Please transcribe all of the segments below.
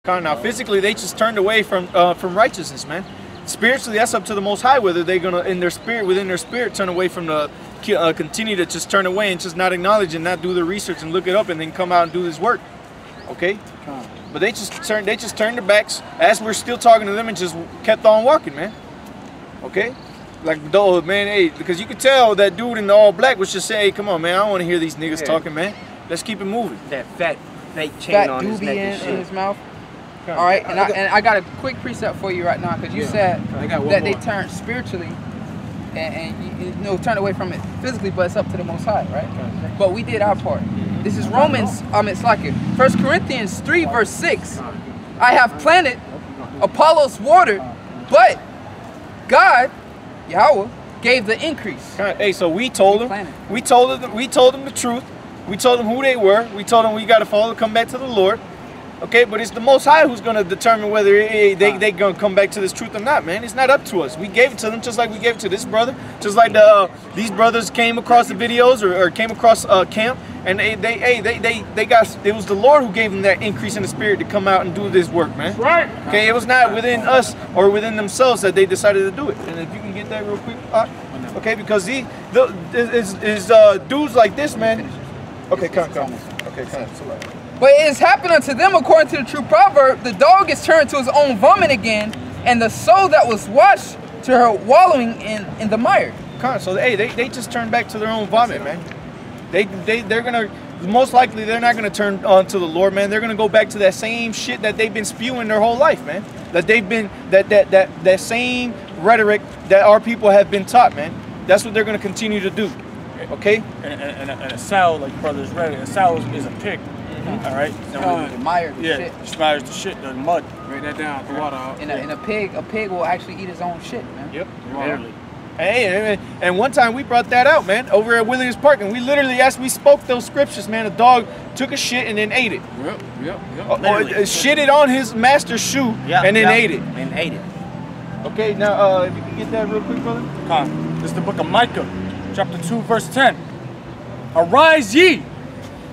Now, physically, they just turned away from righteousness, man. Spiritually, that's up to the Most High, whether they're gonna, in their spirit, within their spirit, turn away from the, continue to just turn away and just not acknowledge and not do the research and look it up and then come out and do this work. Okay? But they just turned their backs as we're still talking to them and just kept on walking, man. Okay? Like, oh man, hey, because you could tell that dude in the all black was just saying, hey, come on, man, I don't want to hear these niggas talking, man. Let's keep it moving. That fat fake chain on his neck and shit. In his mouth. All right, and I got a quick precept for you right now, because you said that they turned spiritually and you know, turned away from it physically, but it's up to the Most High, right? But we did our part. This is Romans, it's like it. 1 Corinthians 3 verse 6. I have planted, Apollos watered, but God, Yahweh, gave the increase. Hey, so we told them the truth. We told them who they were. We told them we got to follow, come back to the Lord. Okay, but it's the Most High who's going to determine whether they going to come back to this truth or not, man. It's not up to us. We gave it to them just like we gave it to this brother. Just like these brothers came across the videos or came across camp, and they got, it was the Lord who gave them that increase in the spirit to come out and do this work, man. Right. Okay, it was not within us or within themselves that they decided to do it. And if you can get that real quick, okay, because dudes like this, man. Okay, come. Okay, come. But it has happened unto them according to the true proverb, the dog is turned to his own vomit again, and the soul that was washed to her wallowing in the mire. So hey, they just turned back to their own vomit, man. They're gonna, most likely they're not gonna turn on to the Lord, man. They're gonna go back to that same shit that they've been spewing their whole life, man. That they've been that same rhetoric that our people have been taught, man. That's what they're gonna continue to do. Okay? And a sow, like brothers read it, a sow is a pig. All right. The mire, the shit. Smires the shit, the mud. Write that down. The water out. And a pig will actually eat his own shit, man. Yep. Literally. Hey, and one time we brought that out, man, over at Williams Park, and we literally, as we spoke those scriptures, man, a dog took a shit and then ate it. Yep. Or shit it on his master's shoe and then ate it. And ate it. Okay, now if you can get that real quick, brother. This is the book of Micah, chapter 2, verse 10. Arise ye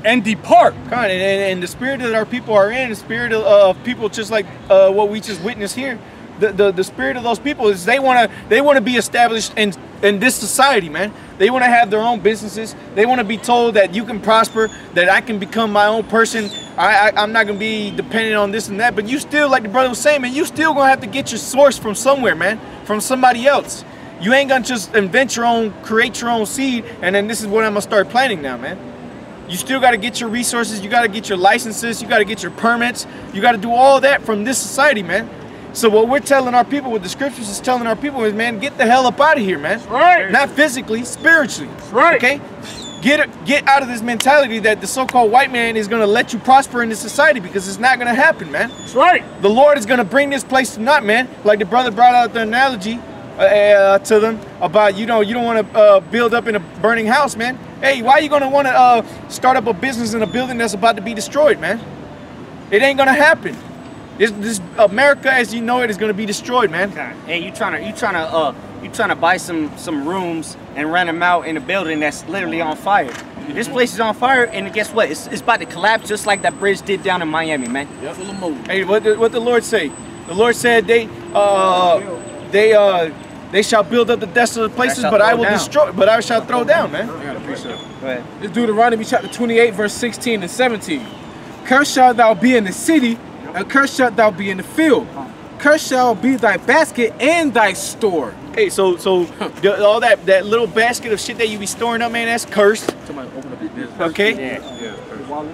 and depart. And the spirit that our people are in, the spirit of people just like what we just witnessed here, the spirit of those people is they want to be established in this society, man. They want to have their own businesses. They want to be told that you can prosper, that I can become my own person. I'm not going to be dependent on this and that. But you still, like the brother was saying, man, you still going to have to get your source from somewhere, man, from somebody else. You ain't going to just invent your own, create your own seed, and then this is what I'm going to start planting now, man. You still got to get your resources. You got to get your licenses. You got to get your permits. You got to do all that from this society, man. So what we're telling our people, what the scriptures is telling our people is, man, get the hell up out of here, man. That's right. Not physically, spiritually. That's right. Okay? Get out of this mentality that the so-called white man is going to let you prosper in this society, because it's not going to happen, man. That's right. The Lord is going to bring this place to naught, man. Like the brother brought out the analogy to them about, you don't want to build up in a burning house, man. Hey, why are you going to want to start up a business in a building that's about to be destroyed, man? It ain't going to happen. This America, as you know it, is going to be destroyed, man. Hey, you trying to buy some rooms and rent them out in a building that's literally on fire. This place is on fire, and guess what? It's about to collapse, just like that bridge did down in Miami, man. Yep. Hey, what the Lord say? The Lord said they shall build up the desolate places, but I will destroy. But I shall throw down, man. I got a precept. Go ahead. This Deuteronomy chapter 28, verse 16 and 17. Cursed shalt thou be in the city, and cursed shalt thou be in the field. Cursed shall be thy basket and thy store. Hey, so all that little basket of shit that you be storing up, man, that's cursed. Somebody open up your business. Okay.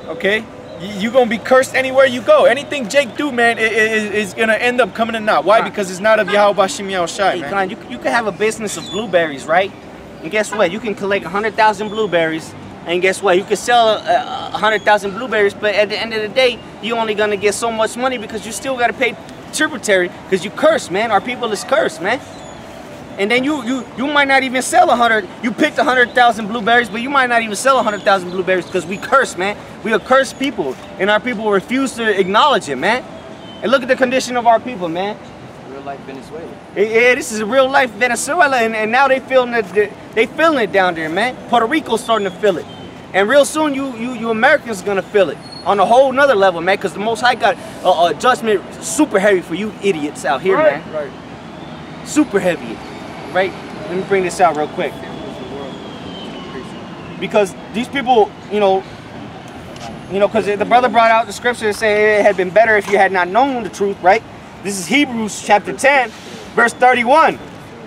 Okay. You're gonna be cursed anywhere you go. Anything Jake do, man, is gonna end up coming to naught. Why? Because it's not of Yahweh Bashim Yahushai, man. You can have a business of blueberries, right? And guess what? You can collect 100,000 blueberries, and guess what? You can sell 100,000 blueberries, but at the end of the day, you're only gonna get so much money because you still gotta pay tributary because you cursed, man. Our people is cursed, man. And then you might not even sell 100. You picked 100,000 blueberries, but you might not even sell 100,000 blueberries because we curse, man. We are cursed people, and our people refuse to acknowledge it, man. And look at the condition of our people, man. Real life Venezuela. Yeah, this is a real life Venezuela, and now they feeling it down there, man. Puerto Rico's starting to feel it, and real soon you Americans gonna feel it. on a whole nother level, man, because the Most High got a judgment super heavy for you idiots out here, man. Right. Super heavy, right? Let me bring this out real quick. Because these people, because the brother brought out the scripture and said it had been better if you had not known the truth, right? This is Hebrews chapter 10, verse 31.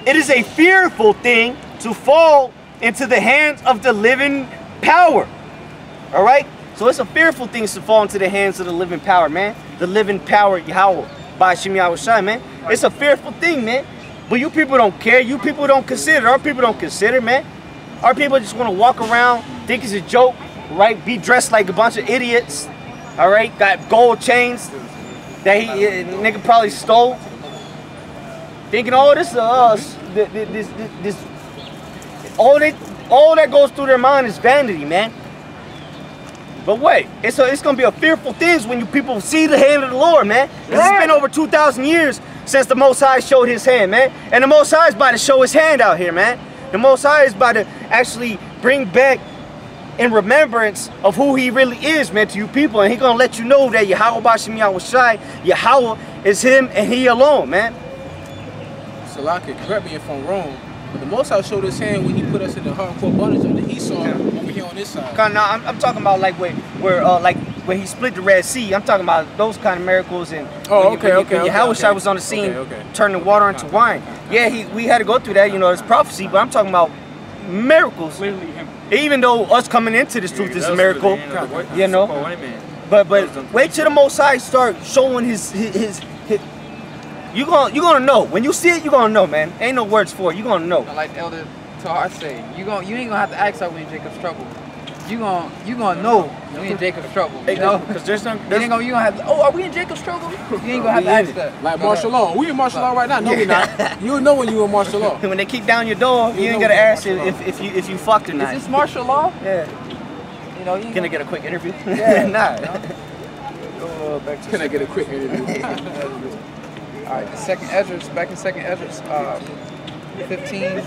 It is a fearful thing to fall into the hands of the living power. All right? So it's a fearful thing to fall into the hands of the living power, man. The living power, Yahweh, by Hashem Yahweh Shai, man. It's a fearful thing, man. But you people don't care. You people don't consider. Our people don't consider, man. Our people just want to walk around, think it's a joke, right? Be dressed like a bunch of idiots, all right? Got gold chains that nigga probably stole. Thinking all this all that goes through their mind is vanity, man. But wait, it's gonna be a fearful thing when you people see the hand of the Lord, man. It's been over 2,000 years since the Most High showed his hand, man. And the Most High is about to show his hand out here, man. The Most High is about to actually bring back in remembrance of who he really is, man, to you people. And he's gonna let you know that Yahweh Bashim Yahweh Shai, Yahweh is him and he alone, man. Salaki, correct me if I'm wrong, but the Most High showed his hand when he put us in the hardcore bondage under Esau over here on this side. Now, I'm talking about like when he split the Red Sea. I'm talking about those kind of miracles and when Yahweh Shai was on the scene turning water into wine. Yeah, we had to go through that, it's prophecy, but I'm talking about miracles. Even though us coming into this truth is a miracle, But wait till the Most High start showing his you gonna know. When you see it, you gonna know, man. Ain't no words for it. You gonna know. Like Elder Tahar say, you ain't gonna have to ask how we in Jacob's trouble. You gonna know we in Jacob's trouble. Because you gonna have. Oh, are we in Jacob's trouble? You ain't gonna have to ask that. Like martial law. We in martial law right now. No, we not. You'll know when you in martial law. When they kick down your door, you ain't gotta ask if you fucked or not. Is this martial law? Yeah. You Can I get a quick interview? Yeah. Nah. Can I get a quick interview? All right, the second Esdras, back in second Esdras, 15,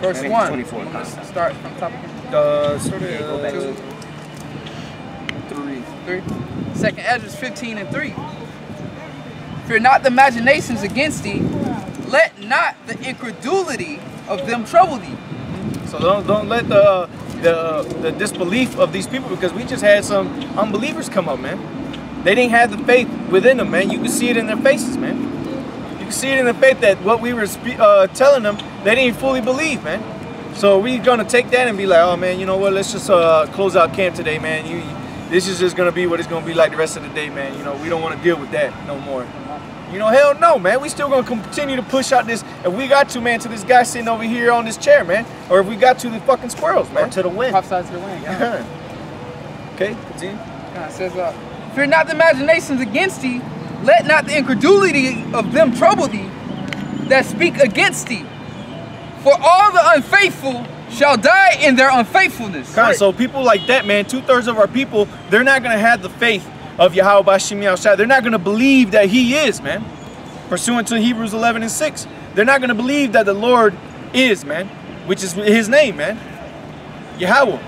verse 1. 24. Start from top again. Go back. 3. Second Esdras 15 and 3. Fear not the imaginations against thee, let not the incredulity of them trouble thee. So don't let the disbelief of these people, because we just had some unbelievers come up, man. They didn't have the faith within them, man. You can see it in their faces, man. You can see it in their faith that what we were telling them, they didn't fully believe, man. So we're gonna take that and be like, oh man, you know what? Let's just close out camp today, man. This is just gonna be what it's gonna be like the rest of the day, man. We don't want to deal with that no more. Hell no, man. We still gonna continue to push out this. If we got to, man, to this guy sitting over here on this chair, man, or if we got to the fucking squirrels, man, or to the wind. Prophesy to the wind, yeah. Okay, continue. It says, fear not the imaginations against thee, let not the incredulity of them trouble thee that speak against thee. For all the unfaithful shall die in their unfaithfulness. So people like that, man, 2/3 of our people, they're not going to have the faith of Yahweh Bashim Yahushua. They're not going to believe that he is, man. Pursuant to Hebrews 11 and 6. They're not going to believe that the Lord is, man, which is his name, man. Yahweh.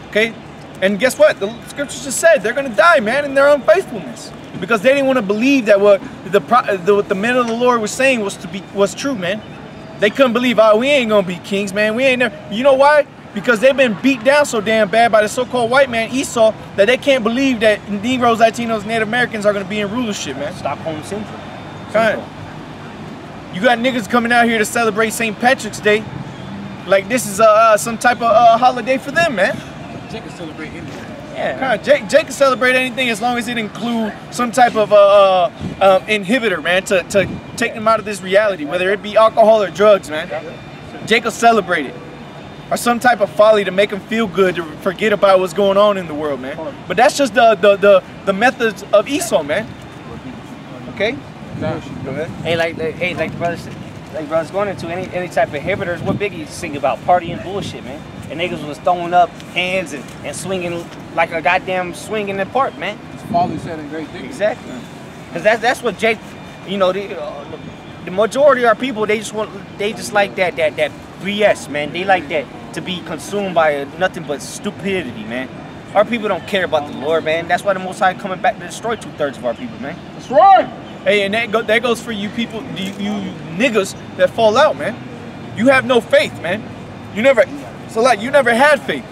Okay? And guess what? The scriptures just said they're going to die, man, in their unfaithfulness. Because they didn't want to believe that what the men of the Lord was saying was true, man. They couldn't believe, oh, we ain't going to be kings, man. We ain't never. You know why? Because they've been beat down so damn bad by the so-called white man, Esau, that they can't believe that Negroes, Latinos, Native Americans are going to be in rulership, man. Stockholm Syndrome. Kind of. You got niggas coming out here to celebrate St. Patrick's Day like this is some type of holiday for them, man. Jake can celebrate anything. Yeah. Jake can celebrate anything as long as it include some type of inhibitor, man, to take them out of this reality, whether it be alcohol or drugs, man. Jake will celebrate it. Or some type of folly to make them feel good, to forget about what's going on in the world, man. But that's just the methods of Esau, man. Okay? Go ahead. Hey, like brothers going into any type of inhibitors. What Biggie sing about? Party and bullshit, man. And niggas was throwing up hands and swinging like a goddamn swing in the park, man. It's folly said in great things. Exactly. Because that's what Jake, the majority of our people, they just like that BS, man. They like that to be consumed by nothing but stupidity, man. Our people don't care about the Lord, man. That's why the Most High coming back to destroy 2/3 of our people, man. That's right. Hey, and that goes for you people, you niggas that fall out, man. You have no faith, man. You never had faith.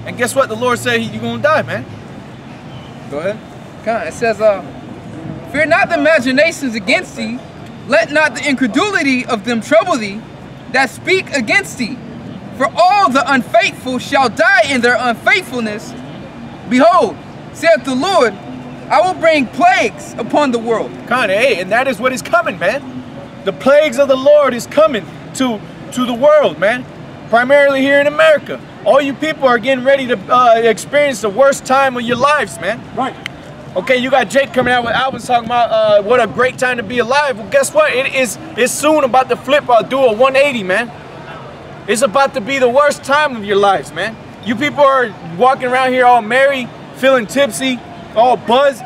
And guess what? The Lord said you're gonna die, man. Go ahead. It says, fear not the imaginations against thee, let not the incredulity of them trouble thee that speak against thee. For all the unfaithful shall die in their unfaithfulness. Behold, saith the Lord, I will bring plagues upon the world. Hey, and that is what is coming, man. The plagues of the Lord is coming to the world, man. Primarily here in America. All you people are getting ready to experience the worst time of your lives, man. Right. Okay, you got Jake coming out with albums talking about what a great time to be alive. Well, guess what? It's soon about to flip or do a 180, man. It's about to be the worst time of your lives, man. You people are walking around here all merry, feeling tipsy, all buzzed.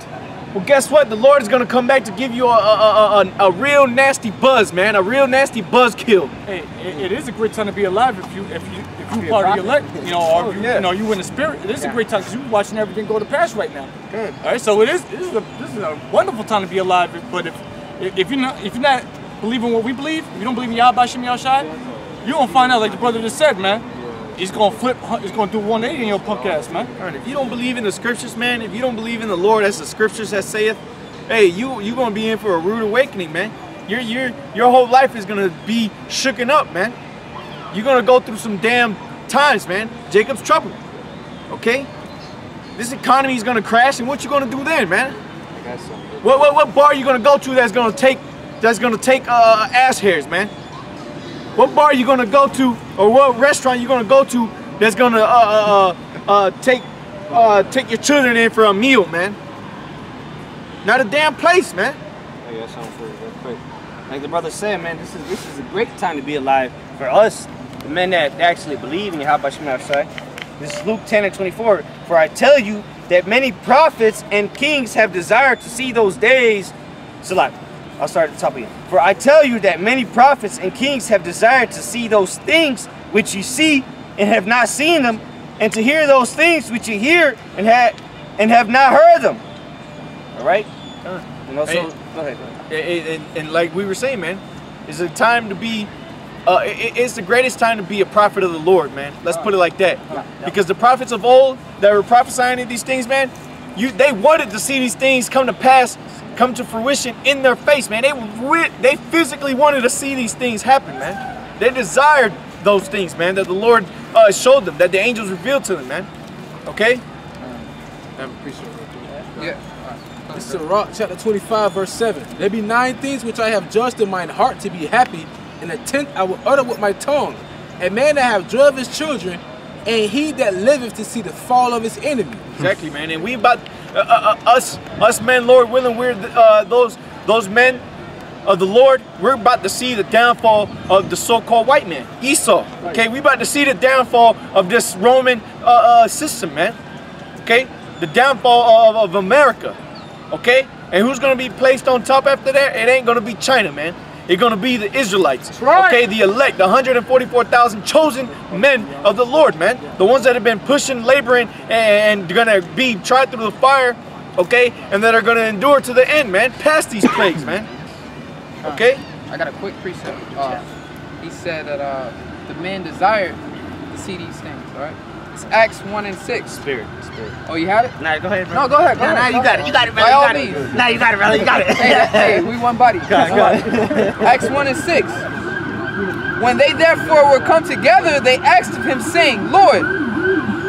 Well, guess what? The Lord is gonna come back to give you a real nasty buzz, man. A real nasty buzzkill. Hey, it is a great time to be alive if you part of the elect, you know, or if you know you in the spirit. It is a great time because you're watching everything go to pass right now. Good. All right, so this is a wonderful time to be alive. But if you're not believing what we believe, if you don't believe in Yahweh Shem Yahushai, you're gonna find out, like the brother just said, man. He's gonna flip. He's gonna do 180 in your punk ass, man. If you don't believe in the scriptures, man, if you don't believe in the Lord as the scriptures that saith, hey, you gonna be in for a rude awakening, man. Your whole life is gonna be shooken up, man. You're gonna go through some damn times, man. Jacob's trouble. Okay? This economy is gonna crash, and what you gonna do then, man? What bar you gonna go to that's gonna take ass hairs, man? What bar you gonna go to, or what restaurant you gonna go to that's gonna take your children in for a meal, man? Not a damn place, man. I got something for you real quick. Like the brother said, man, this is a great time to be alive for us, the men that actually believe in Yahweh Shem Yahushai. This is Luke 10:24. For I tell you that many prophets and kings have desired to see those days. So like, I'll start at the top again. For I tell you that many prophets and kings have desired to see those things which you see and have not seen them, and to hear those things which you hear and have not heard them. All right. And also, go ahead. And like we were saying, man, it's a time to be. It's the greatest time to be a prophet of the Lord, man. Let's put it like that. Because the prophets of old that were prophesying these things, man, they wanted to see these things come to pass, come to fruition in their face, man. They physically wanted to see these things happen, man. They desired those things, man, that the Lord showed them, that the angels revealed to them, man. Okay? I appreciate it. Yeah. This is Sirach chapter 25, verse 7. There be 9 things which I have judged in mine heart to be happy, and the 10th I will utter with my tongue. A man that have joy of his children, and he that liveth to see the fall of his enemy. Exactly, man. And we about us men, Lord willing, we're those men of the Lord. We're about to see the downfall of the so-called white man, Esau. Okay, we about to see the downfall of this Roman system, man. Okay, the downfall of America. Okay, and who's gonna be placed on top after that? It ain't gonna be China, man. It's gonna be the Israelites. Right. Okay, the elect, the 144,000 chosen men of the Lord, man. The ones that have been pushing, laboring, and gonna be tried through the fire, okay, and that are gonna endure to the end, man. Past these plagues, man. Okay. I got a quick precept. He said that the men desired to see these things. All right. It's Acts 1:6. Spirit. Oh, you had it? Nah, go ahead, bro. No, go ahead. Nah, you got it. You got it, brother. By all You got means. it. Nah, you got it, brother. You got it. Hey, we one body. Acts 1:6. When they therefore were come together, they asked of him, saying, Lord,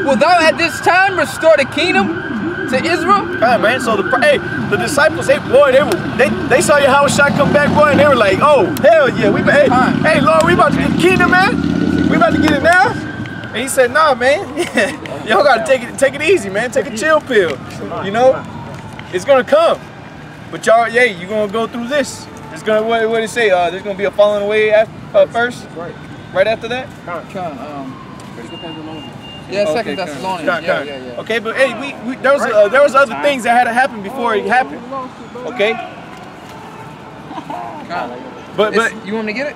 wilt thou at this time restore the kingdom to Israel? God, man. So the disciples, they saw Yahushua come back, boy, and they were like, oh, hell yeah, hey Lord, we about to get the kingdom, man. We about to get it now. And he said, nah, man, y'all gotta take it easy, man. Take a chill pill. You know, it's gonna come. But y'all, yeah, you gonna go through this. It's gonna what did it say? There's gonna be a falling away first, right after that. Yeah, Second Thessalonians. Yeah. Okay, but hey, there was other things that had to happen before it happened. Okay. But You want me to get it?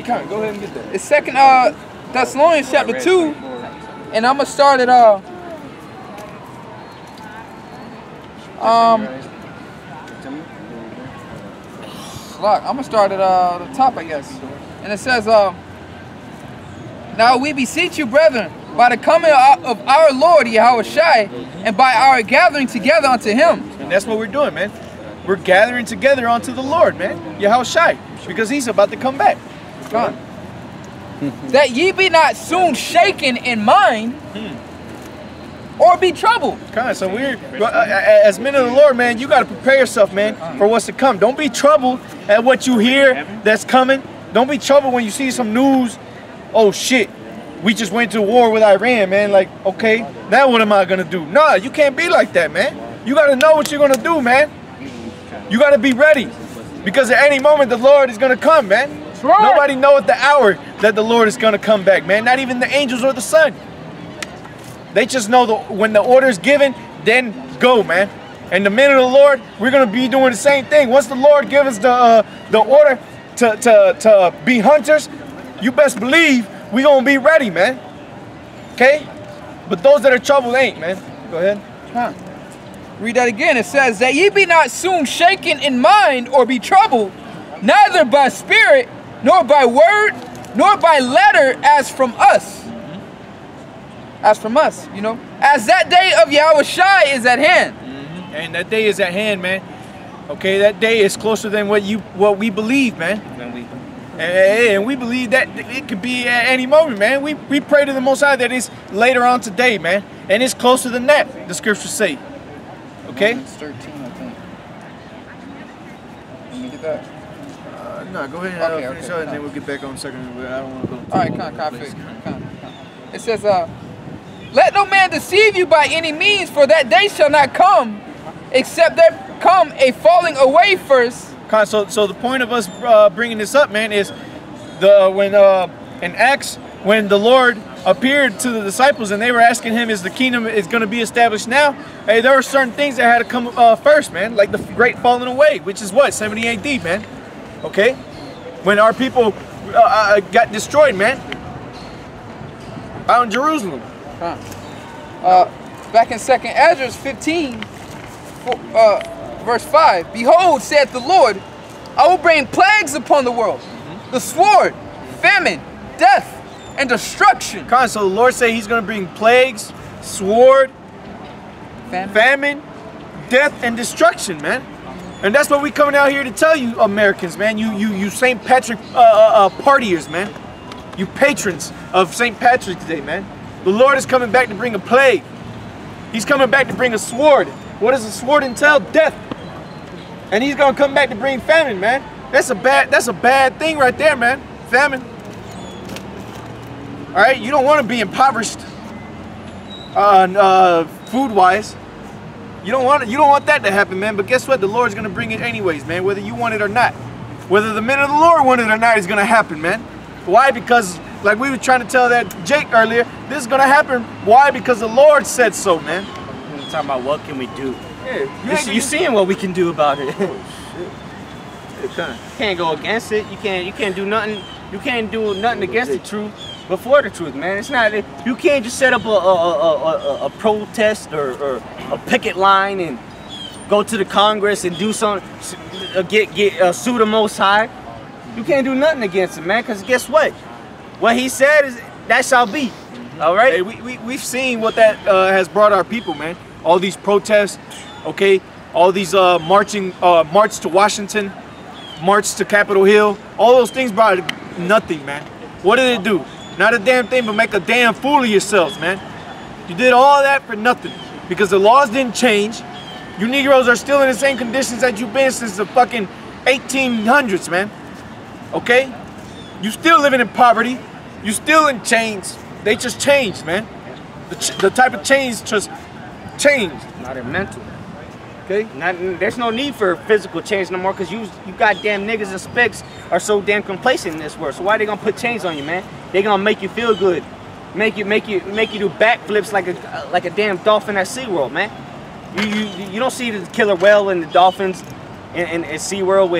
go ahead and get that. It's Second Thessalonians chapter 2, and I'm gonna start at Look, I'm gonna start at the top, I guess. And it says, now we beseech you, brethren, by the coming of our Lord Yahushua, and by our gathering together unto him. And that's what we're doing, man. We're gathering together unto the Lord, man. Yahushua, because he's about to come back. God. That ye be not soon shaken in mind, or be troubled. So we're, as men of the Lord, man, you got to prepare yourself, man, for what's to come. Don't be troubled at what you hear that's coming. Don't be troubled when you see some news. Oh shit, we just went to war with Iran, man. Like, okay, now what am I gonna do? Nah, you can't be like that, man. You gotta know what you're gonna do, man. You gotta be ready, because at any moment the Lord is gonna come, man. Right. Nobody knows the hour that the Lord is gonna come back, man. Not even the angels or the sun. They just know when the order is given, then go, man. And the men of the Lord, we're gonna be doing the same thing. Once the Lord gives us the order to be hunters, you best believe we gonna be ready, man. Okay? But those that are troubled ain't, man. Go ahead. Read that again. It says, that ye be not soon shaken in mind or be troubled, neither by spirit, nor by word, nor by letter, as from us. As from us, you know. As that day of Yahushua is at hand. And that day is at hand, man. Okay, that day is closer than what we believe, man. And we believe that it could be at any moment, man. We pray to the Most High that it's later on today, man. And it's closer than that, the scriptures say. Okay? It's 13, I think. Let me get that. No, go ahead and finish up, and then we'll get back on second. I don't want to go. All right, It says, let no man deceive you by any means, for that day shall not come, except there come a falling away first. So the point of us bringing this up, man, is when in Acts, when the Lord appeared to the disciples and they were asking him, is the kingdom is going to be established now? Hey, there were certain things that had to come first, man, like the great falling away, which is what, 70 AD, man. Okay, when our people got destroyed, man, out in Jerusalem. Back in 2nd Ezra 15, verse 5, behold, saith the Lord, I will bring plagues upon the world, the sword, famine, death, and destruction. So the Lord say he's going to bring plagues, sword, famine, death, and destruction, man. And that's what we coming out here to tell you, Americans, man. You St. Patrick partiers, man. You patrons of St. Patrick today, man. The Lord is coming back to bring a plague. He's coming back to bring a sword. What does a sword entail? Death. And he's gonna come back to bring famine, man. That's a bad thing right there, man. Famine. All right, you don't want to be impoverished, food-wise. You don't want that to happen, man. But guess what? The Lord's gonna bring it anyways, man. Whether you want it or not, whether the men of the Lord want it or not, it's gonna happen, man. Why? Because, like we were trying to tell that Jake earlier, this is gonna happen. Why? Because the Lord said so, man. We're talking about what can we do. Yeah, you seeing what we can do about it. Oh, shit. You can't go against it. You can't do nothing. You can't do nothing against the truth before the truth, man. It's not. You can't just set up a protest or a picket line and go to the Congress and do something. Sue the Most High. You can't do nothing against it, man. Because guess what? What he said is that shall be. All right. Hey, we've seen what that has brought our people, man. All these protests, okay. All these march to Washington, march to Capitol Hill. All those things brought nothing, man. What did it do? Not a damn thing, but make a damn fool of yourselves, man. You did all that for nothing because the laws didn't change. You Negroes are still in the same conditions that you've been since the fucking 1800s, man. Okay? You still living in poverty. You still in chains. They just changed, man. The type of change just changed. Not in mental. Okay? There's no need for physical change no more because you goddamn niggas and specs are so damn complacent in this world. So why they gonna put chains on you, man? They gonna make you feel good, make you do backflips like a damn dolphin at SeaWorld, man. You don't see the killer whale and the dolphins in SeaWorld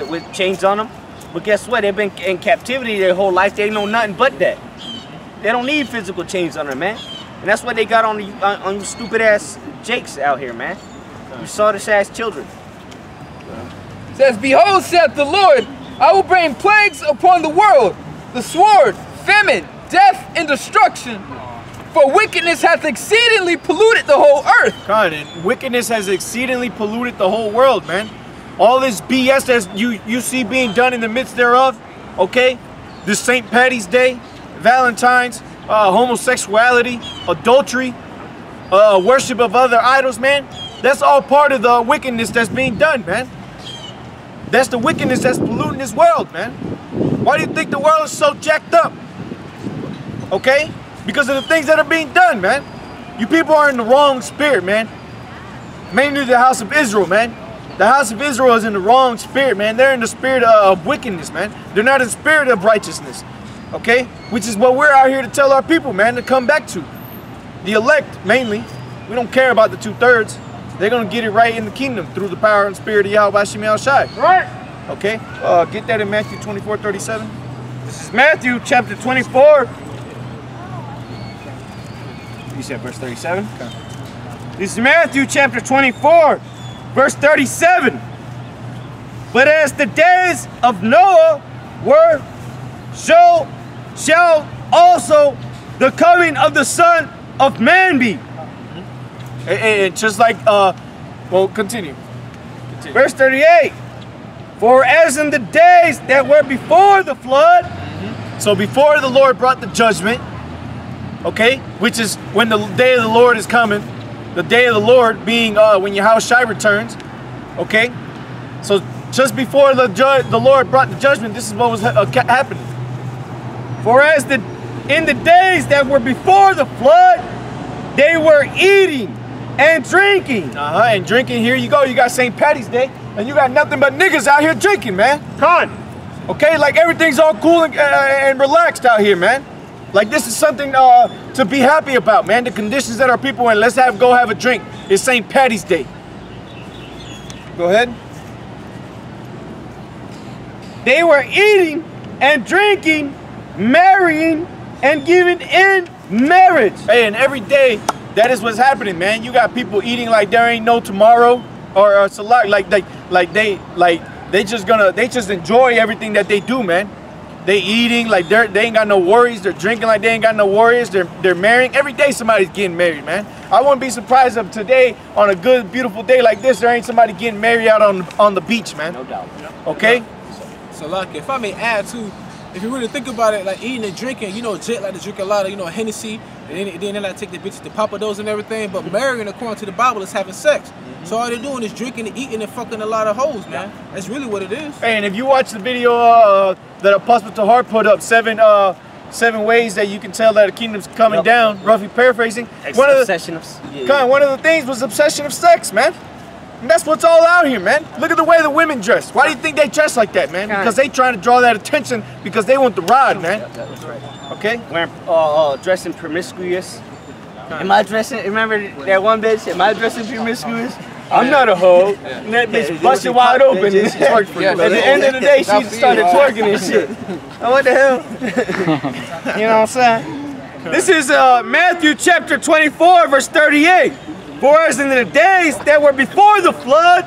with chains on them. But guess what? They've been in captivity their whole life. They know nothing but that. They don't need physical chains on them, man. And that's what they got on you stupid ass Jakes out here, man. You saw this as children. It says, behold, saith the Lord, I will bring plagues upon the world, the sword, famine, death, and destruction. For wickedness hath exceedingly polluted the whole earth. God, and wickedness has exceedingly polluted the whole world, man. All this BS that you see being done in the midst thereof, okay? This St. Patty's Day, Valentine's, homosexuality, adultery, worship of other idols, man. That's all part of the wickedness that's being done, man. That's the wickedness that's polluting this world, man. Why do you think the world is so jacked up? Okay? Because of the things that are being done, man. You people are in the wrong spirit, man. Mainly the house of Israel, man. The house of Israel is in the wrong spirit, man. They're in the spirit of wickedness, man. They're not in the spirit of righteousness, okay? Which is what we're out here to tell our people, man, to come back to. The elect, mainly. We don't care about the 2/3. They're going to get it right in the kingdom through the power and spirit of Yahweh Shem Shai. Right. Okay? Get that in Matthew 24:37. This is Matthew chapter 24. You said verse 37? Okay. This is Matthew chapter 24, verse 37. But as the days of Noah were, so shall also the coming of the Son of Man be. And just like, well, continue. Verse 38. For as in the days that were before the flood, so before the Lord brought the judgment, okay, which is when the day of the Lord is coming, the day of the Lord being when Yahweh Shai returns, okay? So just before the Lord brought the judgment, this is what was happening. For as in the days that were before the flood, they were eating and drinking. And drinking, here you go. You got St. Patty's Day, and you got nothing but niggas out here drinking, man. Okay, like everything's all cool and relaxed out here, man. Like this is something to be happy about, man. The conditions that our people in. Let's go have a drink. It's St. Patty's Day. Go ahead. They were eating and drinking, marrying, and giving in marriage. Hey, and every day that is what's happening, man. You got people eating like there ain't no tomorrow, or they just enjoy everything that they do, man. They eating like they ain't got no worries. They're drinking like they ain't got no worries. They're marrying. Every day somebody's getting married, man. I wouldn't be surprised if today, on a good, beautiful day like this, there ain't somebody getting married out on the beach, man. No doubt. Okay? So like, if I may add too, if you really think about it, like eating and drinking, you know, Jet like to drink a lot of, you know, Hennessy, and then they like to take the bitches to Papados and everything, but marrying, according to the Bible, is having sex. So all they're doing is drinking and eating and fucking a lot of hoes, man. That's really what it is. Hey, and if you watch the video that Apostle Tahar put up, seven ways that you can tell that the kingdom's coming down, roughly paraphrasing. One of the things was obsession of sex, man. And that's what's all out here, man. Look at the way the women dress. Why do you think they dress like that, man? Because they trying to draw that attention because they want the rod, man. That's right. Okay? Wearing, dressing promiscuous. Am I dressing, remember that one bitch? Am I dressing promiscuous? I'm not a hoe. And that bitch busted wide open and twerked for you. At the end of the day, she started twerking and shit. What the hell? You know what I'm saying? This is Matthew chapter 24, verse 38. For as in the days that were before the flood,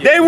they were